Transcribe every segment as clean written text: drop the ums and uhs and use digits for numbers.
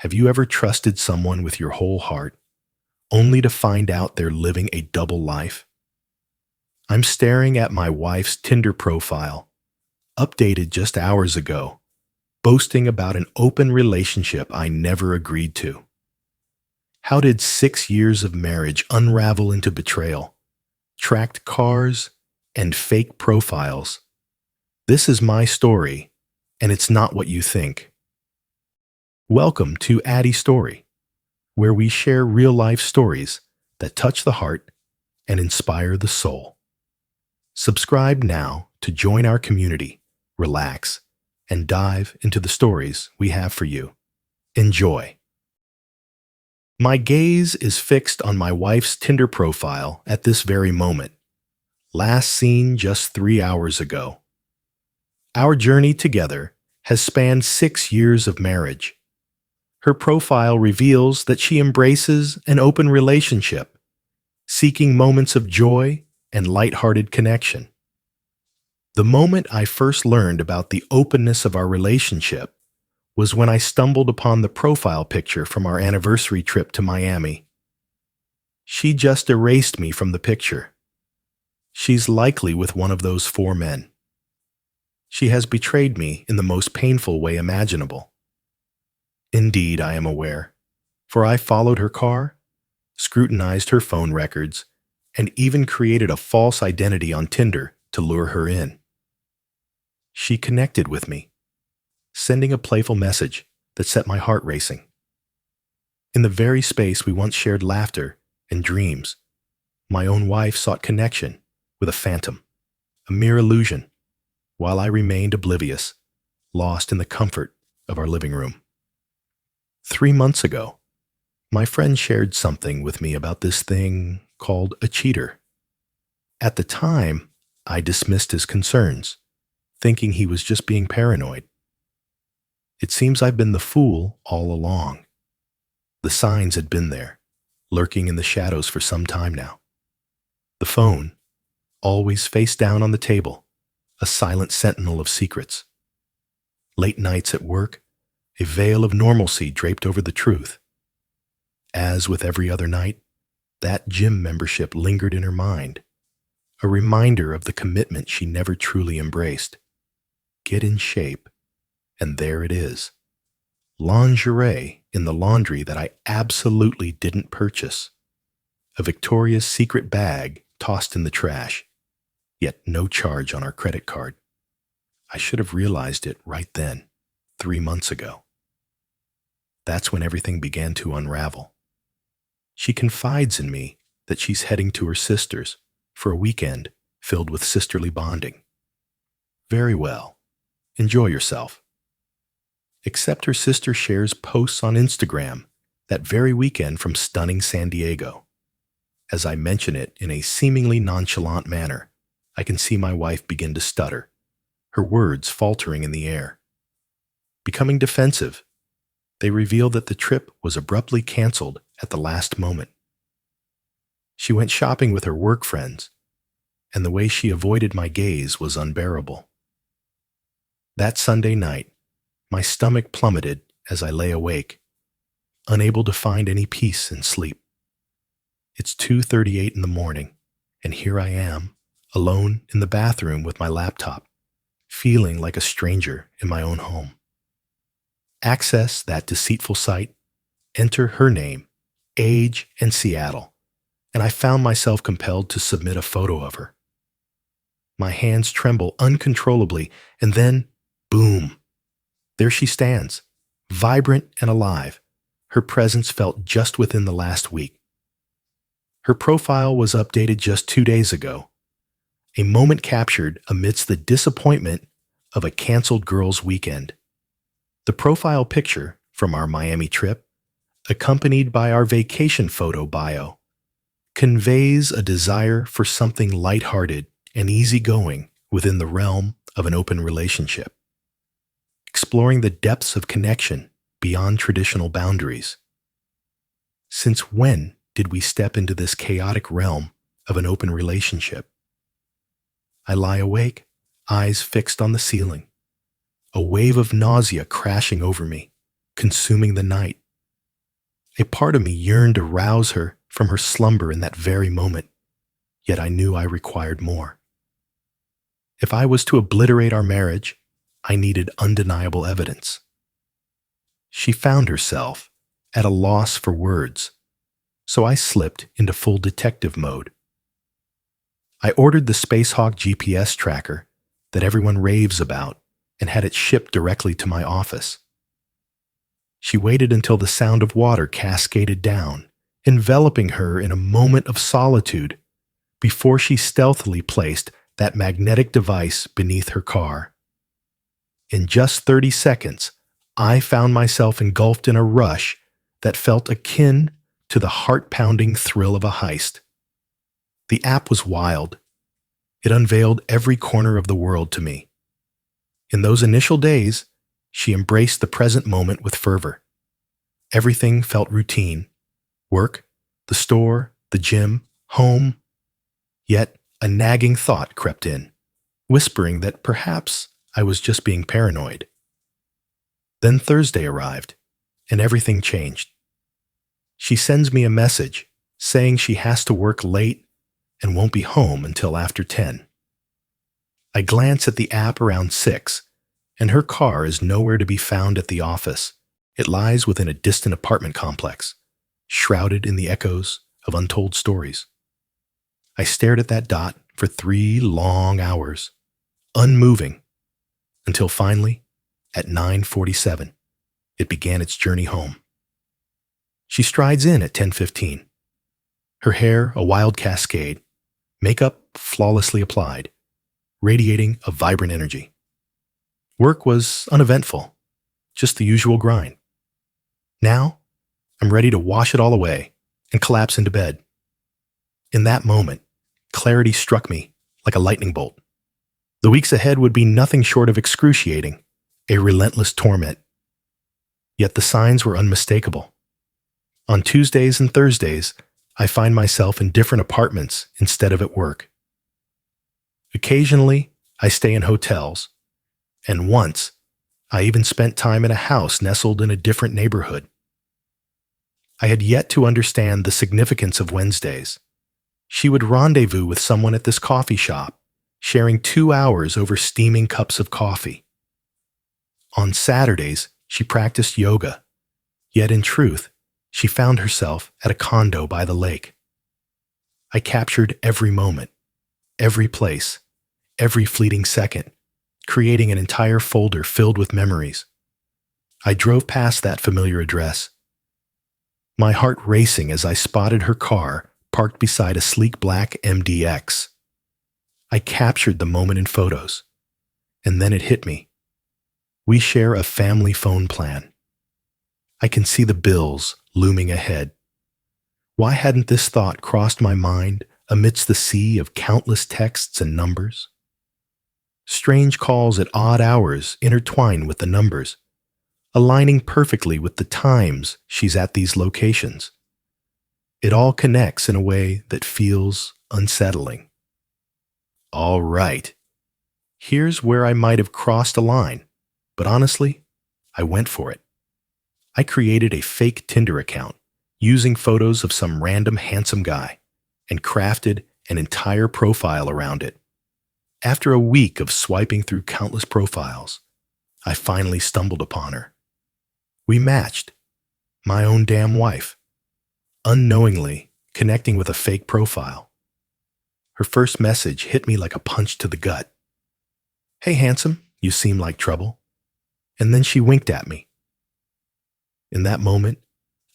Have you ever trusted someone with your whole heart, only to find out they're living a double life? I'm staring at my wife's Tinder profile, updated just hours ago, boasting about an open relationship I never agreed to. How did 6 years of marriage unravel into betrayal, tracked cars, and fake profiles? This is my story, and it's not what you think. Welcome to Addy Story, where we share real-life stories that touch the heart and inspire the soul. Subscribe now to join our community, relax, and dive into the stories we have for you. Enjoy. My gaze is fixed on my wife's Tinder profile at this very moment, last seen just 3 hours ago. Our journey together has spanned 6 years of marriage. Her profile reveals that she embraces an open relationship, seeking moments of joy and lighthearted connection. The moment I first learned about the openness of our relationship was when I stumbled upon the profile picture from our anniversary trip to Miami. She just erased me from the picture. She's likely with one of those 4 men. She has betrayed me in the most painful way imaginable. Indeed, I am aware, for I followed her car, scrutinized her phone records, and even created a false identity on Tinder to lure her in. She connected with me, sending a playful message that set my heart racing. In the very space we once shared laughter and dreams, my own wife sought connection with a phantom, a mere illusion, while I remained oblivious, lost in the comfort of our living room. 3 months ago, my friend shared something with me about this thing called a cheater. At the time, I dismissed his concerns, thinking he was just being paranoid. It seems I've been the fool all along. The signs had been there, lurking in the shadows for some time now. The phone, always face down on the table, a silent sentinel of secrets. Late nights at work, a veil of normalcy draped over the truth. As with every other night, that gym membership lingered in her mind, a reminder of the commitment she never truly embraced. Get in shape, and there it is. Lingerie in the laundry that I absolutely didn't purchase. A Victoria's Secret bag tossed in the trash, yet no charge on our credit card. I should have realized it right then, 3 months ago. That's when everything began to unravel. She confides in me that she's heading to her sister's for a weekend filled with sisterly bonding. Very well. Enjoy yourself. Except her sister shares posts on Instagram that very weekend from stunning San Diego. As I mention it in a seemingly nonchalant manner, I can see my wife begin to stutter, her words faltering in the air. Becoming defensive, they reveal that the trip was abruptly canceled at the last moment. She went shopping with her work friends, and the way she avoided my gaze was unbearable. That Sunday night, my stomach plummeted as I lay awake, unable to find any peace in sleep. It's 2:38 in the morning, and here I am, alone in the bathroom with my laptop, feeling like a stranger in my own home. Access that deceitful site, enter her name, age, and Seattle, and I found myself compelled to submit a photo of her. My hands tremble uncontrollably, and then, boom! There she stands, vibrant and alive, her presence felt just within the last week. Her profile was updated just 2 days ago, a moment captured amidst the disappointment of a canceled girls' weekend. The profile picture from our Miami trip, accompanied by our vacation photo bio, conveys a desire for something lighthearted and easygoing within the realm of an open relationship, exploring the depths of connection beyond traditional boundaries. Since when did we step into this chaotic realm of an open relationship? I lie awake, eyes fixed on the ceiling, a wave of nausea crashing over me, consuming the night A part of me yearned to rouse her from her slumber in that very moment, yet I knew I required more. If I was to obliterate our marriage, I needed undeniable evidence. She found herself at a loss for words, so I slipped into full detective mode. I ordered the Spacehawk GPS tracker that everyone raves about and had it shipped directly to my office. She waited until the sound of water cascaded down, enveloping her in a moment of solitude, before she stealthily placed that magnetic device beneath her car. In just 30 seconds, I found myself engulfed in a rush that felt akin to the heart-pounding thrill of a heist. The app was wild. It unveiled every corner of the world to me. In those initial days, she embraced the present moment with fervor. Everything felt routine. Work, the store, the gym, home. Yet a nagging thought crept in, whispering that perhaps I was just being paranoid. Then Thursday arrived, and everything changed. She sends me a message saying she has to work late and won't be home until after 10. I glance at the app around 6, and her car is nowhere to be found at the office. It lies within a distant apartment complex, shrouded in the echoes of untold stories. I stared at that dot for 3 long hours, unmoving, until finally, at 9:47, it began its journey home. She strides in at 10:15. Her hair a wild cascade, makeup flawlessly applied, radiating a vibrant energy. Work was uneventful, just the usual grind. Now, I'm ready to wash it all away and collapse into bed. In that moment, clarity struck me like a lightning bolt. The weeks ahead would be nothing short of excruciating, a relentless torment. Yet the signs were unmistakable. On Tuesdays and Thursdays, I find myself in different apartments instead of at work. Occasionally, I stay in hotels, and once, I even spent time in a house nestled in a different neighborhood. I had yet to understand the significance of Wednesdays. She would rendezvous with someone at this coffee shop, sharing 2 hours over steaming cups of coffee. On Saturdays, she practiced yoga, yet in truth, she found herself at a condo by the lake. I captured every moment, every place, every fleeting second, creating an entire folder filled with memories. I drove past that familiar address, my heart racing as I spotted her car parked beside a sleek black MDX. I captured the moment in photos, and then it hit me. We share a family phone plan. I can see the bills looming ahead. Why hadn't this thought crossed my mind amidst the sea of countless texts and numbers? Strange calls at odd hours intertwine with the numbers, aligning perfectly with the times she's at these locations. It all connects in a way that feels unsettling. All right, here's where I might have crossed a line, but honestly, I went for it. I created a fake Tinder account using photos of some random handsome guy and crafted an entire profile around it. After a week of swiping through countless profiles, I finally stumbled upon her. We matched, my own damn wife, unknowingly connecting with a fake profile. Her first message hit me like a punch to the gut. "Hey handsome, you seem like trouble." And then she winked at me. In that moment,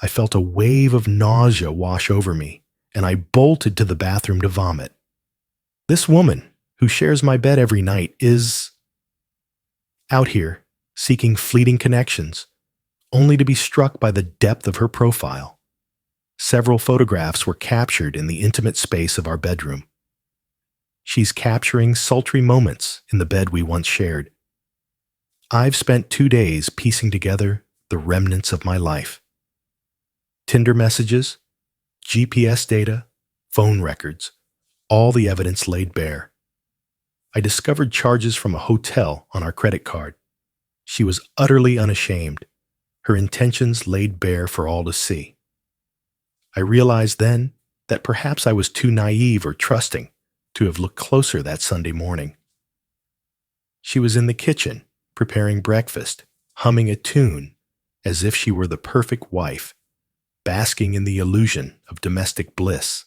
I felt a wave of nausea wash over me, and I bolted to the bathroom to vomit. This woman, who shares my bed every night, is out here seeking fleeting connections, only to be struck by the depth of her profile. Several photographs were captured in the intimate space of our bedroom. She's capturing sultry moments in the bed we once shared. I've spent 2 days piecing together the remnants of my life. Tinder messages, GPS data, phone records, all the evidence laid bare. I discovered charges from a hotel on our credit card. She was utterly unashamed, her intentions laid bare for all to see. I realized then that perhaps I was too naive or trusting to have looked closer that Sunday morning. She was in the kitchen, preparing breakfast, humming a tune as if she were the perfect wife, basking in the illusion of domestic bliss.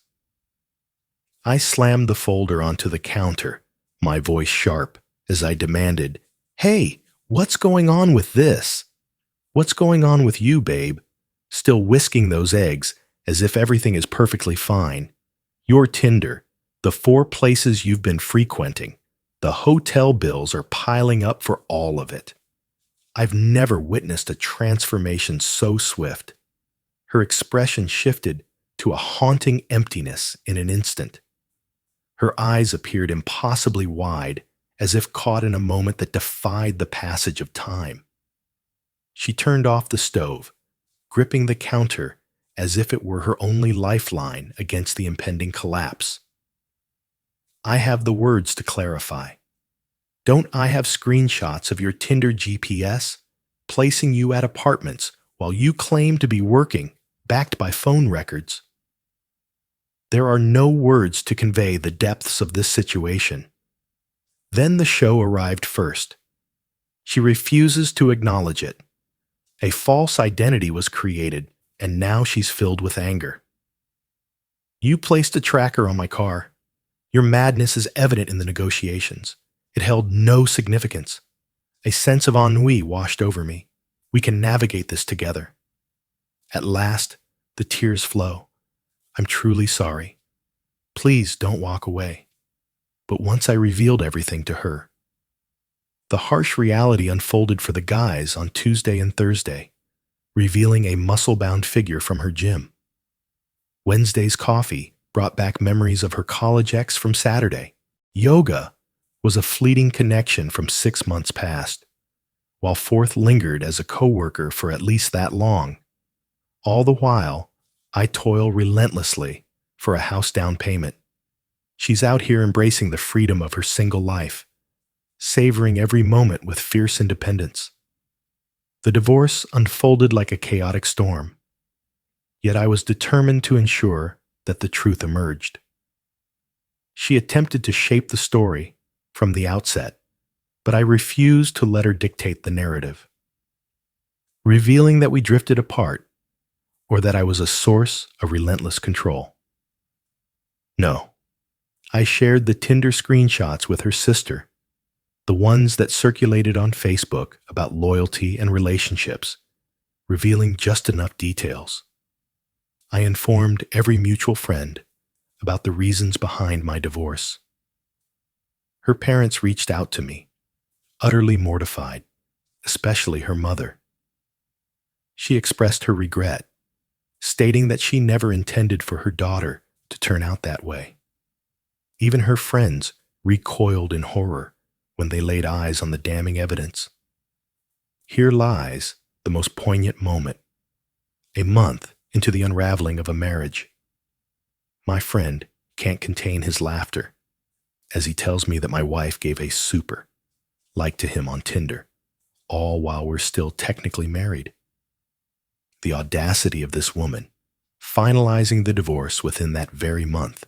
I slammed the folder onto the counter, my voice sharp, as I demanded, "Hey, what's going on with this? What's going on with you, babe?" Still whisking those eggs as if everything is perfectly fine. Your Tinder, the 4 places you've been frequenting, the hotel bills are piling up for all of it. I've never witnessed a transformation so swift. Her expression shifted to a haunting emptiness in an instant. Her eyes appeared impossibly wide, as if caught in a moment that defied the passage of time. She turned off the stove, gripping the counter as if it were her only lifeline against the impending collapse. I have the words to clarify. Don't I have screenshots of your Tinder GPS placing you at apartments while you claim to be working, backed by phone records? There are no words to convey the depths of this situation. Then the show arrived first. She refuses to acknowledge it. A false identity was created, and now she's filled with anger. You placed a tracker on my car. Your madness is evident in the negotiations. It held no significance. A sense of ennui washed over me. We can navigate this together. At last, the tears flow. I'm truly sorry. Please don't walk away. But once I revealed everything to her, the harsh reality unfolded for the guys on Tuesday and Thursday, revealing a muscle-bound figure from her gym. Wednesday's coffee brought back memories of her college ex from Saturday. Yoga was a fleeting connection from 6 months past, while fourth lingered as a coworker for at least that long. All the while, I toil relentlessly for a house down payment. She's out here embracing the freedom of her single life, savoring every moment with fierce independence. The divorce unfolded like a chaotic storm, yet I was determined to ensure that the truth emerged. She attempted to shape the story from the outset, but I refused to let her dictate the narrative, revealing that we drifted apart or that I was a source of relentless control. No, I shared the Tinder screenshots with her sister, the ones that circulated on Facebook about loyalty and relationships, revealing just enough details. I informed every mutual friend about the reasons behind my divorce. Her parents reached out to me, utterly mortified, especially her mother. She expressed her regret, stating that she never intended for her daughter to turn out that way. Even her friends recoiled in horror when they laid eyes on the damning evidence. Here lies the most poignant moment, a month into the unraveling of a marriage. My friend can't contain his laughter as he tells me that my wife gave a super like to him on Tinder, all while we're still technically married. The audacity of this woman, finalizing the divorce within that very month,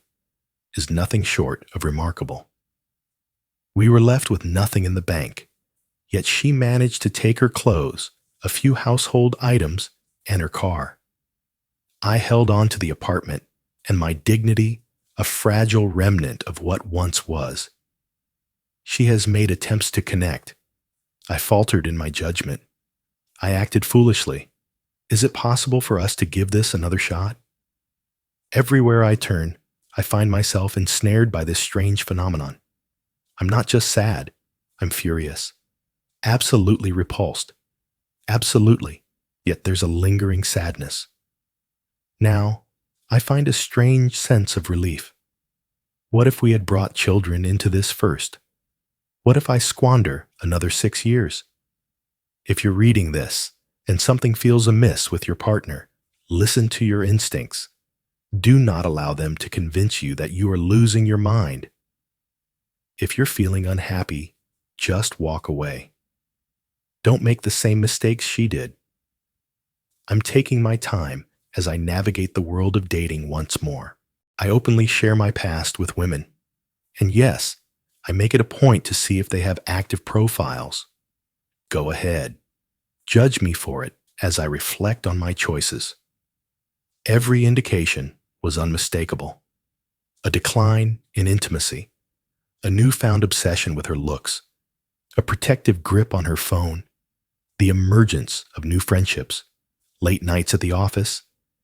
is nothing short of remarkable. We were left with nothing in the bank, yet she managed to take her clothes, a few household items, and her car. I held on to the apartment and my dignity, a fragile remnant of what once was. She has made attempts to connect. I faltered in my judgment. I acted foolishly. Is it possible for us to give this another shot? Everywhere I turn, I find myself ensnared by this strange phenomenon. I'm not just sad, I'm furious. Absolutely repulsed. Absolutely. Yet there's a lingering sadness. Now, I find a strange sense of relief. What if we had brought children into this first? What if I squander another 6 years? If you're reading this and something feels amiss with your partner, listen to your instincts. Do not allow them to convince you that you are losing your mind. If you're feeling unhappy, just walk away. Don't make the same mistakes she did. I'm taking my time as I navigate the world of dating once more. I openly share my past with women. And yes, I make it a point to see if they have active profiles. Go ahead. Judge me for it as I reflect on my choices. Every indication was unmistakable. A decline in intimacy, a newfound obsession with her looks, a protective grip on her phone, the emergence of new friendships, late nights at the office,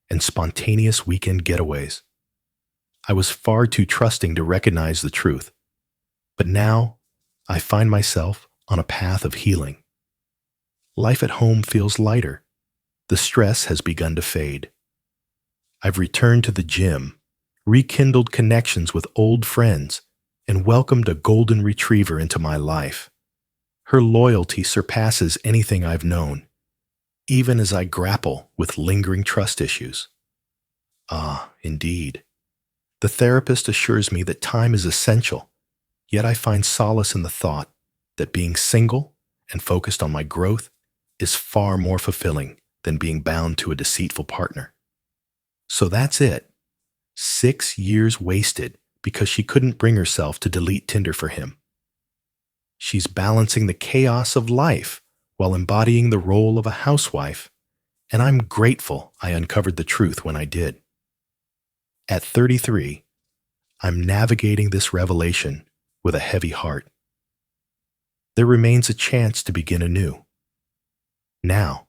and spontaneous weekend getaways. I was far too trusting to recognize the truth, but now I find myself on a path of healing. Life at home feels lighter. The stress has begun to fade. I've returned to the gym, rekindled connections with old friends, and welcomed a golden retriever into my life. Her loyalty surpasses anything I've known, even as I grapple with lingering trust issues. Ah, indeed. The therapist assures me that time is essential, yet I find solace in the thought that being single and focused on my growth is far more fulfilling than being bound to a deceitful partner. So that's it. 6 years wasted because she couldn't bring herself to delete Tinder for him. She's balancing the chaos of life while embodying the role of a housewife, and I'm grateful I uncovered the truth when I did. At 33, I'm navigating this revelation with a heavy heart. There remains a chance to begin anew. Now,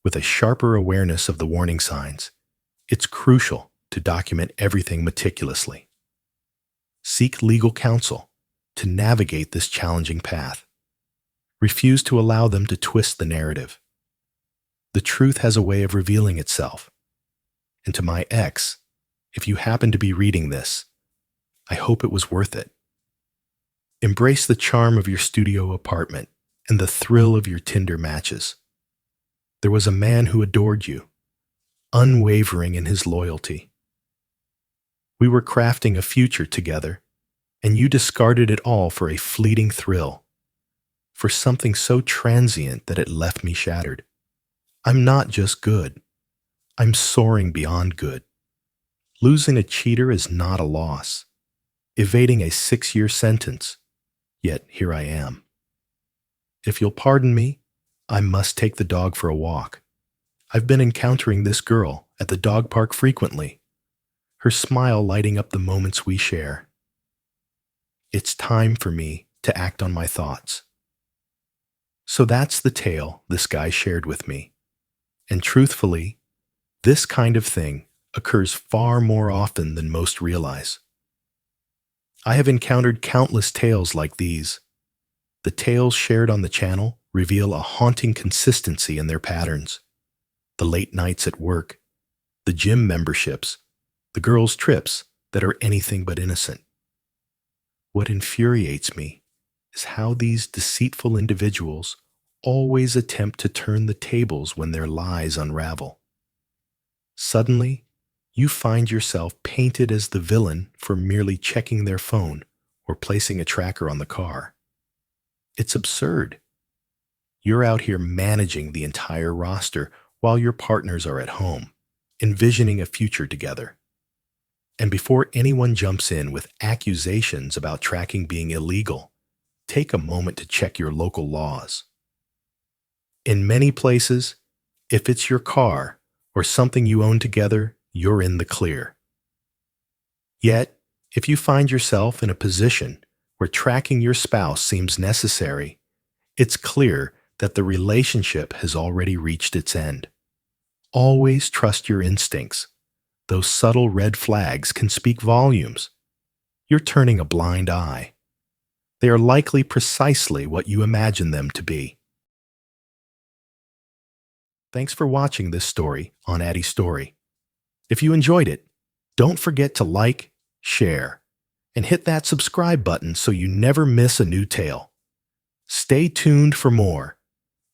with a sharper awareness of the warning signs, it's crucial to document everything meticulously. Seek legal counsel to navigate this challenging path. Refuse to allow them to twist the narrative. The truth has a way of revealing itself. And to my ex, if you happen to be reading this, I hope it was worth it. Embrace the charm of your studio apartment and the thrill of your Tinder matches. There was a man who adored you, unwavering in his loyalty. We were crafting a future together, and you discarded it all for a fleeting thrill, for something so transient that it left me shattered. I'm not just good. I'm soaring beyond good. Losing a cheater is not a loss. Evading a 6-year sentence, yet here I am. If you'll pardon me, I must take the dog for a walk. I've been encountering this girl at the dog park frequently, her smile lighting up the moments we share. It's time for me to act on my thoughts. So that's the tale this guy shared with me. And truthfully, this kind of thing occurs far more often than most realize. I have encountered countless tales like these. The tales shared on the channel reveal a haunting consistency in their patterns. The late nights at work, the gym memberships, the girls' trips that are anything but innocent. What infuriates me is how these deceitful individuals always attempt to turn the tables when their lies unravel. Suddenly, you find yourself painted as the villain for merely checking their phone or placing a tracker on the car. It's absurd. You're out here managing the entire roster while your partners are at home, envisioning a future together. And before anyone jumps in with accusations about tracking being illegal, take a moment to check your local laws. In many places, if it's your car or something you own together, you're in the clear. Yet, if you find yourself in a position where tracking your spouse seems necessary, it's clear that the relationship has already reached its end. Always trust your instincts. Those subtle red flags can speak volumes. You're turning a blind eye. They are likely precisely what you imagine them to be. Thanks for watching this story on Addy Story. If you enjoyed it, don't forget to like, share, and hit that subscribe button so you never miss a new tale. Stay tuned for more.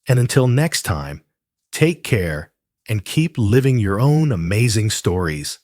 And until next time, take care and keep living your own amazing stories.